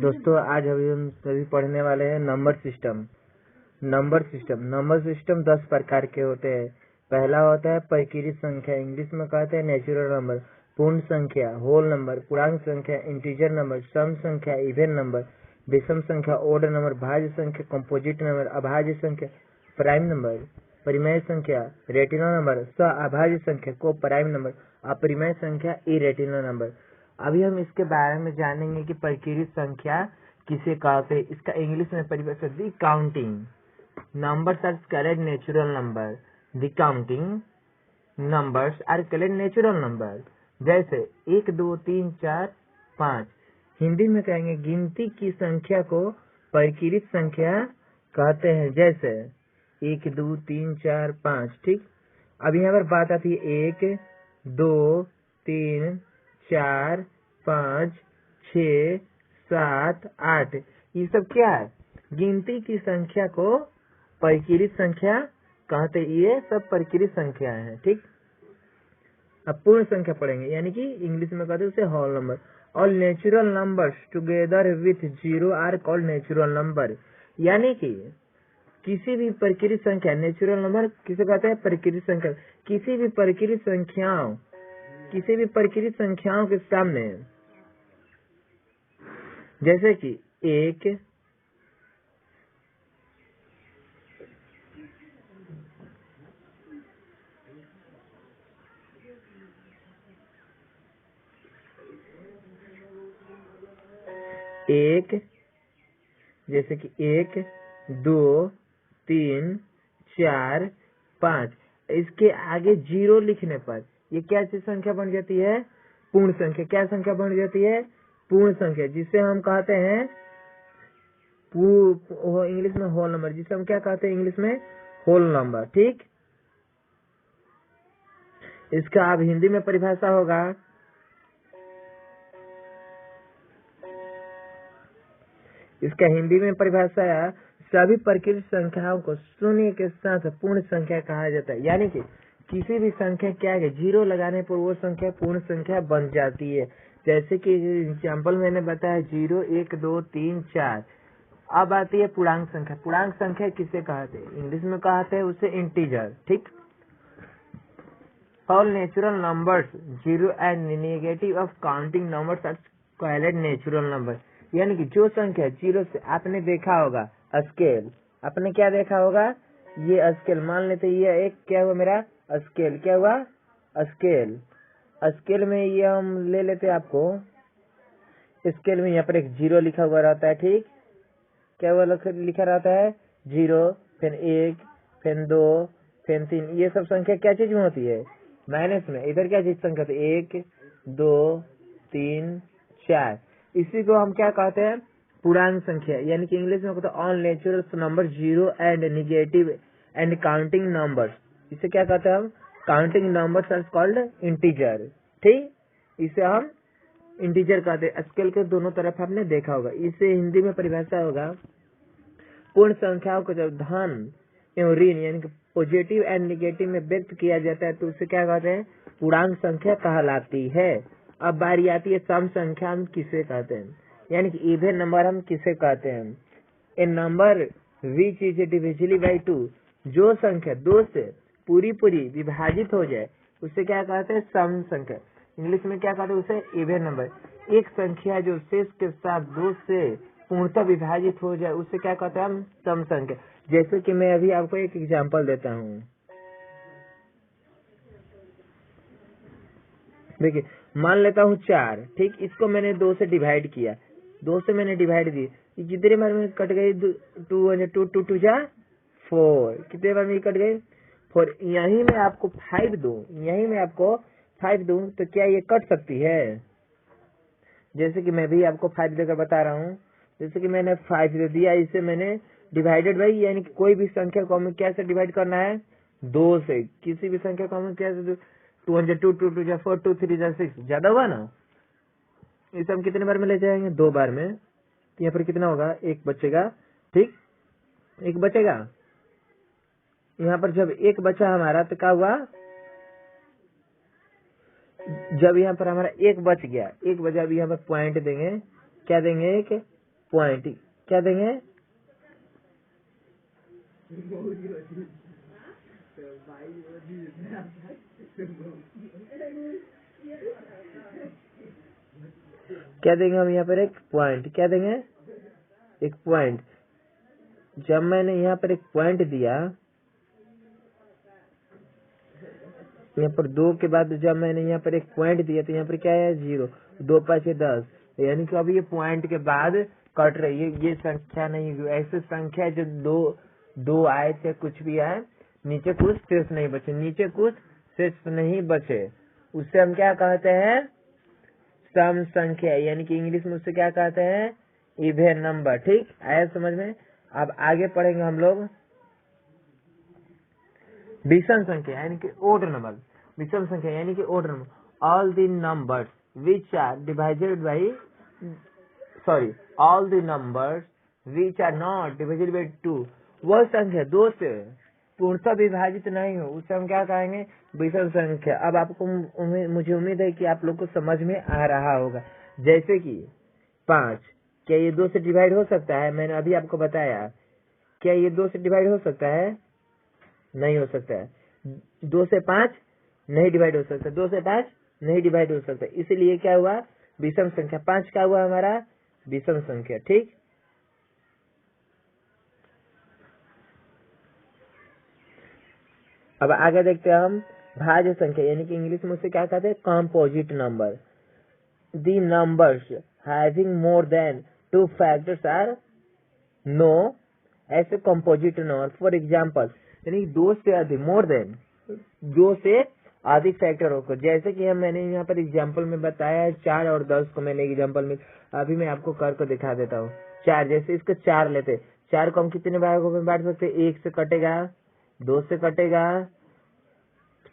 दोस्तों आज हम सभी पढ़ने वाले हैं नंबर सिस्टम। नंबर सिस्टम 10 प्रकार के होते हैं। पहला होता है परिकीय संख्या, इंग्लिश में कहते हैं नेचुरल नंबर। पूर्ण संख्या, होल नंबर। पूर्णांक संख्या, इंटीजर नंबर। सम संख्या, इवन नंबर। विषम संख्या, ओड नंबर। भाज्य संख्या, कंपोजिट नंबर। अभाज्य संख्या, प्राइम नंबर। परिमेय संख्या, रेटिनल नंबर। अभाज्य संख्या को प्राइम नंबर। अपरिमेय संख्या, इरेटिनल नंबर। अभी हम इसके बारे में जानेंगे कि परिकीय संख्या किसे कहते हैं। इसका इंग्लिश में परिभाषा दी counting numbers are called natural number. The counting numbers are called natural number. जैसे 1 2 3 4 5। हिंदी में कहेंगे गिनती की संख्या को परिकीय संख्या कहते हैं। जैसे 1 2 3 4 5। ठीक, अब यहाँ पर बात आती है 1 2 3 4 5 6 7 8। ये सब क्या है? गिनती की संख्या को परिकीय संख्या कहते हैं। ये सब परिकीय संख्या है। ठीक, अब पूर्ण संख्या पढ़ेंगे, यानी कि इंग्लिश में कहते हैं उसे whole number. All natural numbers together with zero are called natural number. यानी कि किसी भी परिकीय संख्या, नेचुरल नंबर किसे कहते हैं? परिकीय संख्या। किसी भी परिकीय संख्याओं के सामने, जैसे कि 1 जैसे कि 1 2 3 4 5, इसके आगे 0 लिखने पर ये क्या चीज संख्या बन जाती है? पूर्ण संख्या। क्या संख्या बन जाती है? पूर्ण संख्या, जिसे हम कहते हैं इंग्लिश में होल नंबर, जिसे हम क्या कहते हैं इंग्लिश में? Whole number. ठीक, इसका अब हिंदी में परिभाषा होगा। इसका हिंदी में परिभाषा है सभी परिकीय संख्याओं को शून्य के साथ पूर्ण संख्या कहा जाता है। यानी कि किसी भी संख्या क्या है, 0 लगाने पर वो संख्या पूर्ण संख्या बन जाती है। जैसे कि एग्जाम्पल मैंने बताया 0 1 2 3 4। अब आती है पूर्णांक संख्या। पूर्णांक संख्या किसे कहते हैं? इंग्लिश में कहते हैं उसे इंटीजर। ठीक, all natural numbers zero and negative of counting numbers are called natural number. यानी कि जो संख्या 0 से, आपने देखा होगा स्केल, आपने क्या देखा होगा? ये स्केल मान लेते, ये एक क्या हुआ मेरा स्केल, क्या हुआ? स्केल। स्केल में ये हम ले लेते आपको, स्केल में यहाँ पर एक 0 लिखा हुआ रहता है। ठीक, क्या हुआ लिखा रहता है? 0, फिर 1, फिर 2, फिर 3। ये सब संख्या क्या चीज में होती है? माइनस में। इधर क्या चीज संख्या होती है? 1 2 3 4। इसी को हम क्या कहते हैं? पूर्णांक संख्या। यानी कि इंग्लिश में कहते हैं all natural number zero and negative and counting numbers. इसे क्या कहते हैं हम? Counting numbers are called integer. ठीक, इसे हम इंटीजर कहते हैं। स्केल के दोनों तरफ आपने देखा होगा। इसे हिंदी में परिभाषा होगा पूर्ण संख्याओं को जब धन एवं ऋण यानी कि पॉजिटिव एंड नेगेटिव में व्यक्त किया जाता है तो उसे क्या कहते हैं? पूर्णांक संख्या कहलाती है। अब बारी आती है सम संख्या हम किसे कहते हैं, यानी कि इवन नंबर हम किसे कहते हैं? A number which is divisible by 2। जो संख्या 2 से पूरी विभाजित हो जाए उसे क्या कहते हैं? सम संख्या। इंग्लिश में क्या कहते हैं उसे? Even number. एक संख्या जो शेष के साथ 2 से पूर्णतः विभाजित हो जाए उसे क्या कहते हैं हम? सम संख्या। जैसे कि मैं अभी आपको एक एग्जांपल देता हूँ। देखिए, मान लेता हूँ 4। ठीक, इसको मैंने 2 से डिवाइड किया, 2 से मैंने डिवाइड दी, कितने बार में कट गई? 2 2 जा 4। कितने बार में कट गई? 4। यहीं मैं आपको 5 दूं, तो क्या ये कट सकती है? जैसे कि मैं भी आपको 5 देकर बता रहा हूँ। जैसे कि मैंने 5 दे दिया, इसे मैंने डिवाइडेड बाई, यानी कि कोई भी संख्या को हमें क्या से डिवाइड करना है? 2 से। किसी भी संख्या को हमें क्या से? 2 2 2 2 4 2 3 6। ज्यादा हुआ ना? इसे हम कितने बार में ले जाएंगे? 2 बार में। तो यहाँ पर कितना होगा? 1 बचेगा। ठीक, 1 बचेगा। यहाँ पर जब 1 बचा हमारा तो क्या हुआ? जब यहाँ पर हमारा 1 बच गया, 1 बचा, अभी यहाँ पर पॉइंट देंगे, क्या देंगे? 1 पॉइंट क्या देंगे, क्या देंगे हम यहाँ पर एक पॉइंट, क्या देंगे एक पॉइंट। जब मैंने यहाँ पर एक पॉइंट दिया, यहाँ पर 2 के बाद जब मैंने यहाँ पर एक पॉइंट दिया तो यहाँ पर क्या है 0, 2 5 10, यानी कि अभी ये पॉइंट के बाद कट रही है, ये संख्या नहीं हुई। ऐसी संख्या जो दो आए थे कुछ भी आए, नीचे कुछ शेष नहीं बचे, नीचे कुछ शेष नहीं बचे, उससे हम क्या कहते हैं सम संख्या, यानी कि इंग्लिश में उससे क्या कहते हैं इवन नंबर। ठीक आया समझ में। अब आगे पढ़ेंगे हम लोग विषम संख्या यानी कि ओड नंबर। विषम संख्या यानी कि odd number, all the numbers which are divided by all the numbers which are not divided by 2, वह संख्या 2 से पूर्णतः विभाजित नहीं हो, उसे हम क्या कहेंगे विषम संख्या। अब आपको मुझे उम्मीद है कि आप लोग को समझ में आ रहा होगा। जैसे कि 5, क्या ये 2 से डिवाइड हो सकता है, मैंने अभी आपको बताया, क्या ये 2 से डिवाइड हो सकता है, नहीं हो सकता है। 2 से 5 नहीं डिवाइड हो सकता, 2 से 5 नहीं डिवाइड हो सकता, इसीलिए क्या हुआ विषम संख्या। 5 क्या हुआ हमारा विषम संख्या। ठीक, अब आगे देखते हैं हम भाज्य संख्या यानी कि इंग्लिश में उसे क्या कहते हैं composite number. The numbers having more than 2 factors are known as composite number. For example यानी 2 से अधिक, मोर देन 2 से अधिक फैक्टर होकर, जैसे कि मैंने यहाँ पर एग्जाम्पल में बताया है 4 और 10 को मैंने एग्जाम्पल में, अभी मैं आपको करके दिखा देता हूँ। 4 जैसे इसका 4 लेते, 4 को हम कितने भागों में बांट सकते, 1 से कटेगा, 2 से कटेगा,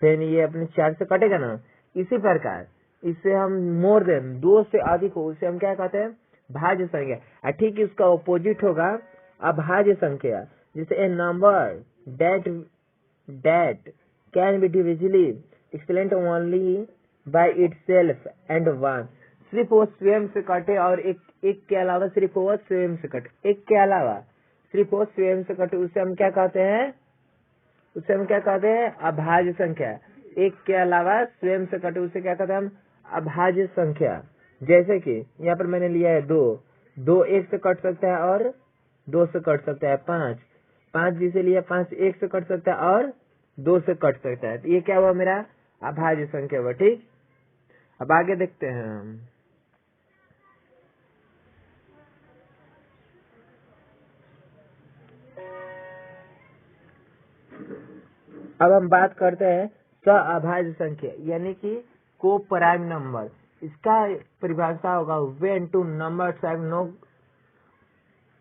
फिर ये अपने 4 से कटेगा ना। इसी प्रकार इससे हम मोर देन 2 से अधिक हो उसे हम क्या कहते हैं भाज्य संख्या। ठीक इसका ऑपोजिट होगा अभाज्य संख्या। जैसे ए number that can be divisibly explained only by itself and 1, सिर्फ वो स्वयं से कटे और एक के अलावा सिर्फ वो स्वयं से कटे, एक के अलावा सिर्फ वो स्वयं से कटे, उसे हम क्या कहते हैं, उसे हम क्या कहते हैं अभाज्य संख्या। एक के अलावा स्वयं से कटे उसे क्या कहते हैं हम अभाज्य संख्या। जैसे कि यहाँ पर मैंने लिया है 2 1 से कट सकता है और 2 से कट सकता है। 5 जिसे लिया 5 1 से कट सकता है और 2 से कट सकता है। तो ये क्या हुआ मेरा अभाज्य संख्या हुआ। ठीक, अब आगे देखते हैं हम। अब हम बात करते हैं अभाज्य संख्या यानी कि को प्राइम नंबर। इसका परिभाषा होगा when two numbers have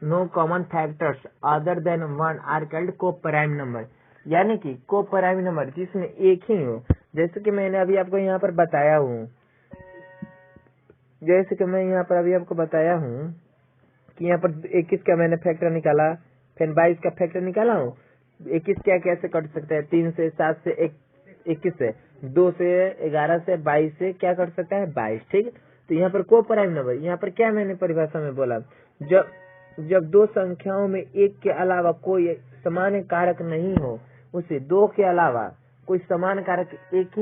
no common factors other than 1 are called coprime number. यानी कि को प्राइम नंबर जिसमें एक ही हो, जैसे कि मैंने अभी आपको यहाँ पर बताया हूँ, जैसे कि मैं यहाँ पर अभी आपको बताया हूँ कि यहाँ पर 21 का मैंने फैक्टर निकाला, फिर 22 का फैक्टर निकाला हूँ। 21 क्या कैसे कट सकता है, 3 से 7 से 21 से 2 से 11 से 22 से क्या कट सकता है 22। ठीक, तो यहाँ पर को प्राइम नंबर, यहाँ पर क्या मैंने परिभाषा में बोला, जब 2 संख्याओं में एक के अलावा कोई समान कारक नहीं हो, उसे 2 के अलावा कोई समान कारक एक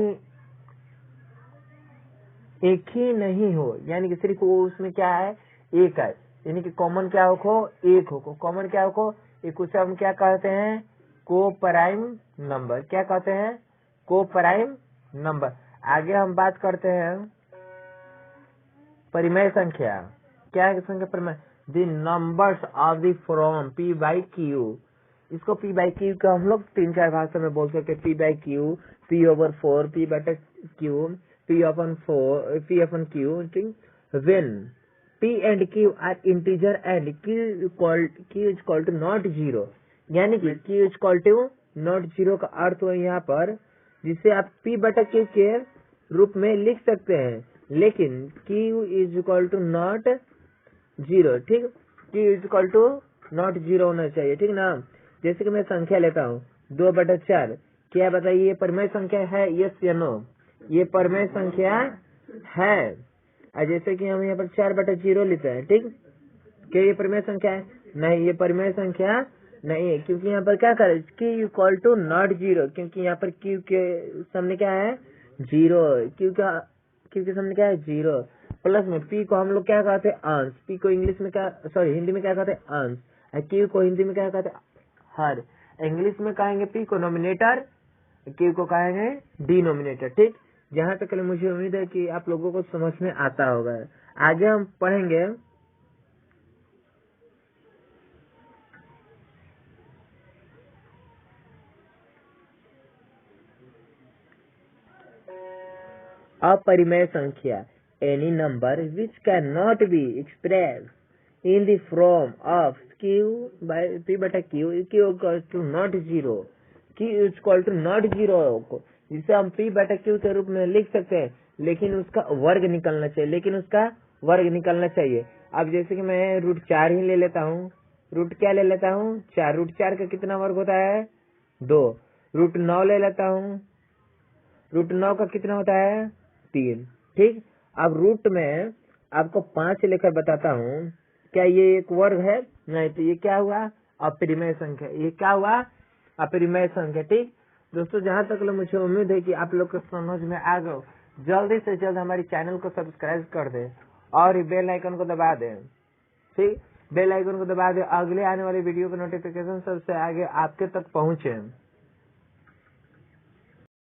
ही नहीं हो, यानी कि सिर्फ वो उसमें क्या है एक है, यानी कि कॉमन क्या हो एक हो, कॉमन क्या हो एक, उसे हम क्या कहते हैं को प्राइम नंबर। क्या कहते हैं को प्राइम नंबर। आगे हम बात करते हैं परिमेय संख्या। क्या है संख्या परिमेय, the numbers of the from P by Q। इसको P बाई Q का हम लोग 3-4 भाषा में बोल सकते हैं। P by Q, P/4, P बटा Q, P upon Q। When P and Q are integer and Q is equal to not 0, यानी कि Q is equal to not 0 का अर्थ हो यहाँ पर, जिसे आप P बटा Q के रूप में लिख सकते हैं, लेकिन Q is equal to not 0। ठीक, Q is equal to not 0 होना चाहिए। ठीक ना। जैसे कि मैं संख्या लेता हूँ 2/4, क्या बताइए ये परिमेय संख्या है यस या नो, ये परिमेय संख्या है। जैसे कि हम यहाँ पर 4/0 लेते हैं। ठीक, क्या ये परिमेय संख्या है? नहीं, ये परिमेय संख्या नहीं है, क्योंकि यहाँ पर क्या करें q equal to not zero, क्योंकि यहाँ पर q के सामने क्या है जीरो, q के सामने क्या है जीरो। प्लस में p को हम लोग क्या कहते हैं अंश, p को इंग्लिश में क्या सॉरी हिंदी में क्या कहते हैं अंश, q को हिंदी में क्या कहते हैं हर। इंग्लिश में कहेंगे p को नोमिनेटर, q को कहेंगे डिनोमिनेटर। ठीक, जहाँ तक मुझे उम्मीद है कि आप लोगों को समझ में आता होगा। आगे हम पढ़ेंगे अपरिमेय संख्या, any number which can not be express in the form of q by p बटा q equal to not zero, q equal to not zero को जिसे हम p बटा q के रूप में लिख सकते हैं, लेकिन उसका वर्ग निकलना चाहिए, अब जैसे कि मैं √4 ही ले लेता हूँ, रूट क्या ले लेता हूँ 4, √4 का कितना वर्ग होता है 2, √9 ले लेता हूँ, √9 का कितना होता है 3। ठीक, अब रूट में आपको 5 लेकर बताता हूँ, क्या ये एक वर्ग है? नहीं, तो ये क्या हुआ अपरिमेय संख्या, ये क्या हुआ अपरिमेय संख्या। ठीक दोस्तों, जहाँ तक मुझे उम्मीद है कि आप लोग को समझ में आ गए, जल्दी से जल्द हमारे चैनल को सब्सक्राइब कर दे और बेल आइकन को दबा दे। ठीक, बेल आइकन को दबा दे, अगले आने वाली वीडियो का नोटिफिकेशन सबसे आगे आपके तक पहुंचे।